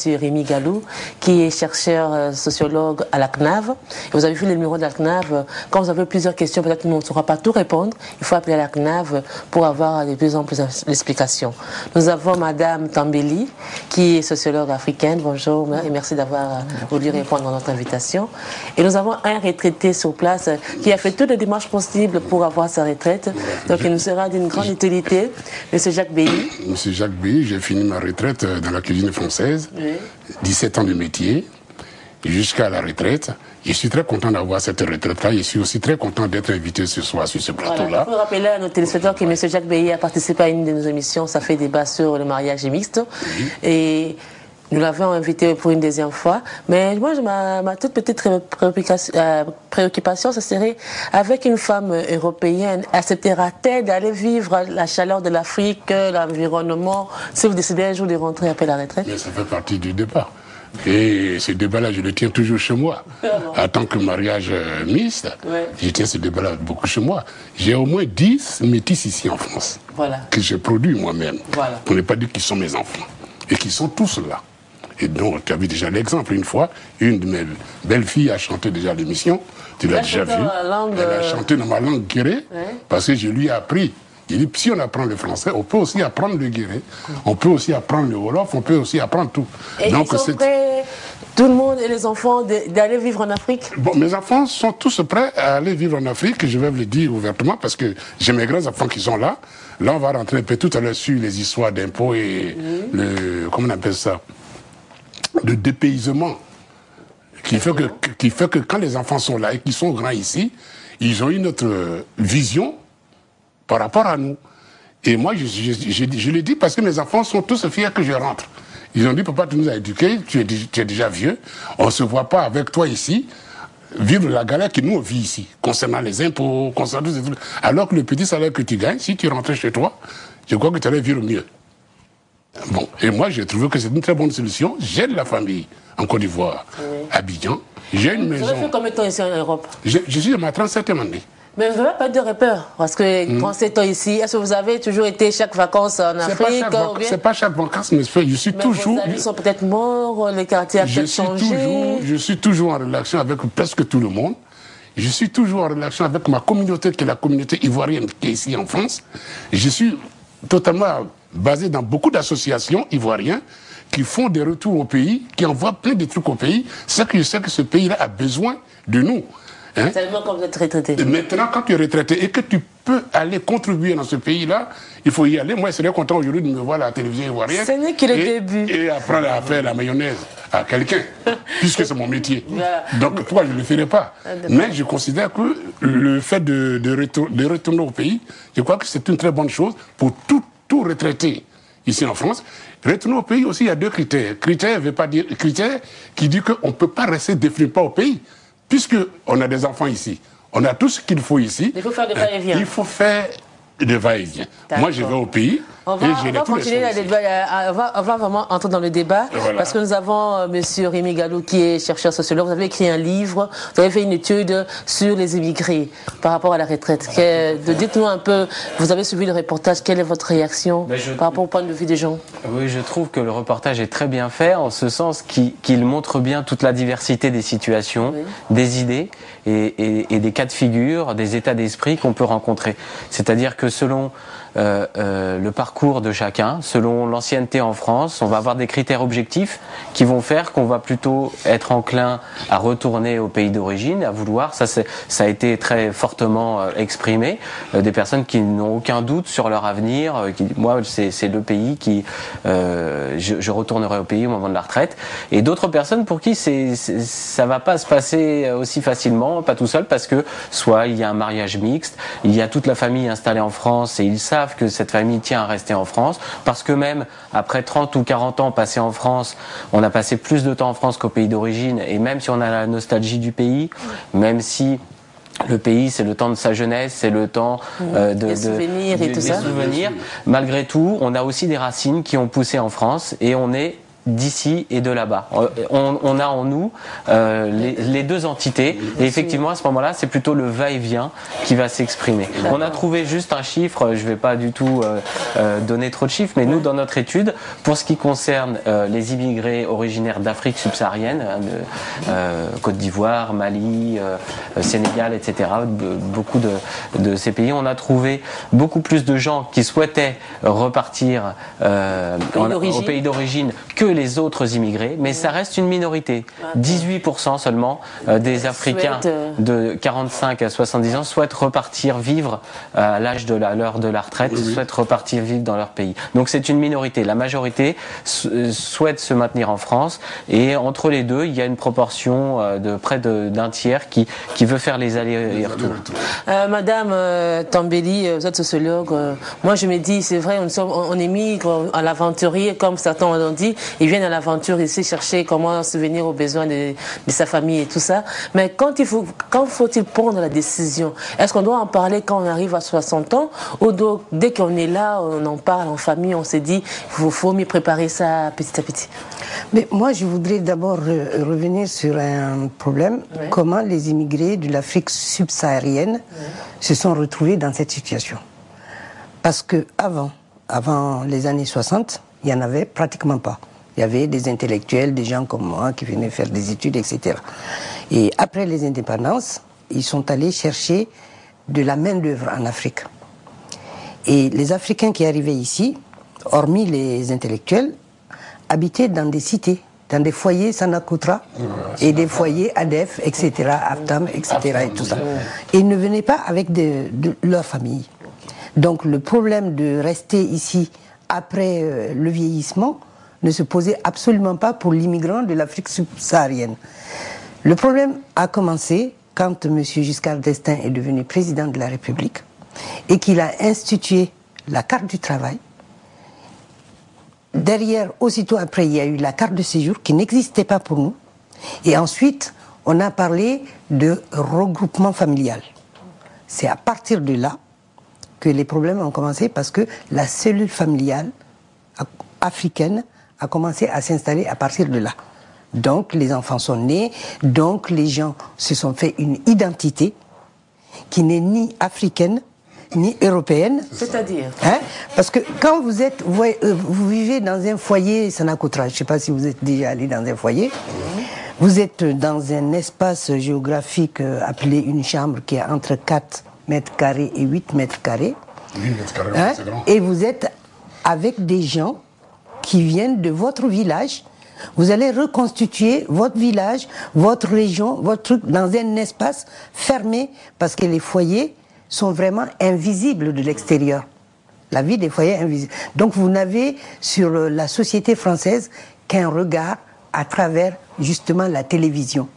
Monsieur Rémi Galou, qui est chercheur sociologue à la CNAV. Et vous avez vu le numéro de la CNAV. Quand vous avez plusieurs questions, peut-être que nous ne saurons pas tout répondre. Il faut appeler la CNAV pour avoir de plus en plus d'explications. Nous avons Madame Tambeli, qui est sociologue africaine. Bonjour et merci d'avoir voulu répondre à notre invitation. Et nous avons un retraité sur place qui a fait toutes les démarches possibles pour avoir sa retraite. Donc il nous sera d'une grande utilité. Monsieur Jacques Béhi. Monsieur Jacques Béhi, j'ai fini ma retraite dans la cuisine française. Oui. 17 ans de métier, jusqu'à la retraite. Je suis très content d'avoir cette retraite-là. Je suis aussi très content d'être invité ce soir sur ce plateau-là. Il faut rappeler à nos téléspectateurs que M. Jacques Béhi a participé à une de nos émissions. Ça fait débat sur le mariage mixte. Oui. Et nous l'avons invité pour une deuxième fois. Mais moi, ma toute petite préoccupation, ce serait, avec une femme européenne, acceptera-t-elle d'aller vivre la chaleur de l'Afrique, l'environnement, si vous décidez un jour de rentrer après la retraite? Mais ça fait partie du débat. Et ce débat-là, je le tiens toujours chez moi. En tant que mariage mixte, je tiens ce débat-là beaucoup chez moi. J'ai au moins 10 métis ici en France, que j'ai produits moi-même, pour ne pas dire qu'ils sont mes enfants, et qui sont tous là. Et donc, tu as vu déjà l'exemple, une fois, une de mes belles-filles a chanté déjà l'émission, tu l'as déjà vu, elle a chanté dans ma langue guérée, parce que je lui ai appris. Il dit, si on apprend le français, on peut aussi apprendre le guéré, on peut aussi apprendre le wolof, on peut aussi apprendre tout. Et donc, ils sont prêts, tout le monde et les enfants, d'aller vivre en Afrique? Bon, mes enfants sont tous prêts à aller vivre en Afrique, je vais vous le dire ouvertement, parce que j'ai mes grands-enfants qui sont là. Là, on va rentrer un peu tout à l'heure sur les histoires d'impôts et le, comment on appelle ça, le dépaysement, qui fait que quand les enfants sont là et qu'ils sont grands ici, ils ont une autre vision par rapport à nous. Et moi, je le dis parce que mes enfants sont tous fiers que je rentre. Ils ont dit, papa, tu nous as éduqués, tu es déjà vieux, on ne se voit pas avec toi ici, vivre la galère que nous on vit ici, concernant les impôts, concernant tous ces trucs. Alors que le petit salaire que tu gagnes, si tu rentrais chez toi, je crois que tu allais vivre mieux. Bon, et moi, j'ai trouvé que c'est une très bonne solution. J'ai de la famille en Côte d'Ivoire, à Abidjan. J'ai une maison. Vous avez fait combien de temps ici en Europe? Je suis à ma 37e année. Mais vous n'avez pas de repère, parce que 37 ans ici, est-ce que vous avez toujours été chaque vacances en Afrique? C'est pas chaque vacances, mais je suis toujours... Vos amis sont peut-être morts, les quartiers ont peut-être changé. Je suis toujours en relation avec presque tout le monde. Je suis toujours en relation avec ma communauté, qui est la communauté ivoirienne qui est ici en France. Je suis totalement basé dans beaucoup d'associations ivoiriennes qui font des retours au pays, qui envoient plein de trucs au pays. C'est que je sais que ce pays-là a besoin de nous. Hein? Seulement quand vous êtes retraité. Et maintenant, quand tu es retraité et que tu peux aller contribuer dans ce pays-là, il faut y aller. Moi, je serais content aujourd'hui de me voir à la télévision ivoirienne. Ce n'est que le début. Et apprendre à faire la mayonnaise à quelqu'un, puisque c'est mon métier. Voilà. Donc, pourquoi je ne le ferai pas? Mais je considère que le fait de retourner au pays, je crois que c'est une très bonne chose pour tout retraité ici en France. Retourner au pays aussi, il y a deux critères. Critère qui dit qu'on ne peut pas rester définitivement au pays. Puisqu'on a des enfants ici, on a tout ce qu'il faut ici. Il faut faire de va-et-vient. Il faut faire de va-et-vient. Moi, je vais au pays. On va continuer on va vraiment entrer dans le débat, parce que nous avons Monsieur Rémi Galou qui est chercheur sociologue. Vous avez écrit un livre, vous avez fait une étude sur les immigrés par rapport à la retraite. Dites-nous un peu, vous avez suivi le reportage, quelle est votre réaction par rapport au point de vue des gens? Oui, je trouve que le reportage est très bien fait, en ce sens qu'il montre bien toute la diversité des situations, des idées et des cas de figure, des états d'esprit qu'on peut rencontrer. C'est-à-dire que selon le parcours de chacun, selon l'ancienneté en France, on va avoir des critères objectifs qui vont faire qu'on va plutôt être enclin à retourner au pays d'origine, à vouloir, ça a été très fortement exprimé, des personnes qui n'ont aucun doute sur leur avenir, moi c'est le pays qui, je retournerai au pays au moment de la retraite, et d'autres personnes pour qui ça va pas se passer aussi facilement, pas tout seul, parce que soit il y a un mariage mixte, il y a toute la famille installée en France et ils savent que cette famille tient à rester en France, parce que même après 30 ou 40 ans passés en France, on a passé plus de temps en France qu'au pays d'origine, et même si on a la nostalgie du pays, même si le pays, c'est le temps de sa jeunesse, c'est le temps des souvenirs et tout ça. Malgré tout, on a aussi des racines qui ont poussé en France, et on est d'ici et de là-bas. On a en nous les deux entités, et effectivement à ce moment-là, c'est plutôt le va-et-vient qui va s'exprimer. On a trouvé juste un chiffre, je ne vais pas du tout donner trop de chiffres, mais nous, dans notre étude, pour ce qui concerne les immigrés originaires d'Afrique subsaharienne, Côte d'Ivoire, Mali, Sénégal, etc., beaucoup de ces pays, on a trouvé beaucoup plus de gens qui souhaitaient repartir au pays d'origine que les autres immigrés, mais ça reste une minorité. 18% seulement des Africains de 45 à 70 ans souhaitent repartir vivre à l'âge de l'heure de la retraite, souhaitent repartir vivre dans leur pays. Donc c'est une minorité. La majorité souhaite se maintenir en France, et entre les deux, il y a une proportion de près d'un tiers qui veut faire les allers-retours. Madame Tambeli, vous êtes sociologue. Moi, je me dis, c'est vrai, on émigre à l'aventurier, comme certains ont dit. Ils viennent à l'aventure ici chercher comment subvenir aux besoins de sa famille et tout ça. Mais quand faut-il prendre la décision? Est-ce qu'on doit en parler quand on arrive à 60 ans, ou dès qu'on est là, on en parle en famille, on s'est dit, il faut mieux préparer ça petit à petit? Mais moi, je voudrais d'abord revenir sur un problème. Oui. Comment les immigrés de l'Afrique subsaharienne se sont retrouvés dans cette situation. Parce que avant les années 60, il n'y en avait pratiquement pas. Il y avait des intellectuels, des gens comme moi qui venaient faire des études, etc. Et après les indépendances, ils sont allés chercher de la main-d'œuvre en Afrique. Et les Africains qui arrivaient ici, hormis les intellectuels, habitaient dans des cités, dans des foyers Sanakutra et des foyers ADEF, etc., Aptam, etc., et tout ça. Et ils ne venaient pas avec de leur famille. Donc le problème de rester ici après le vieillissement ne se posait absolument pas pour l'immigrant de l'Afrique subsaharienne. Le problème a commencé quand M. Giscard d'Estaing est devenu président de la République et qu'il a institué la carte du travail. Derrière, aussitôt après, il y a eu la carte de séjour qui n'existait pas pour nous. Et ensuite, on a parlé de regroupement familial. C'est à partir de là que les problèmes ont commencé, parce que la cellule familiale africaine a commencé à s'installer à partir de là. Donc les enfants sont nés, donc les gens se sont fait une identité qui n'est ni africaine ni européenne. C'est-à-dire parce que quand vous vivez dans un foyer Sanakutra, je ne sais pas si vous êtes déjà allé dans un foyer, vous êtes dans un espace géographique appelé une chambre qui est entre 4 mètres carrés et 8 mètres carrés. 8 mètres carrés, c'est grand. Et vous êtes avec des gens qui viennent de votre village. Vous allez reconstituer votre village, votre région, votre truc dans un espace fermé, parce que les foyers sont vraiment invisibles de l'extérieur. La vie des foyers est invisible. Donc vous n'avez sur la société française qu'un regard à travers justement la télévision.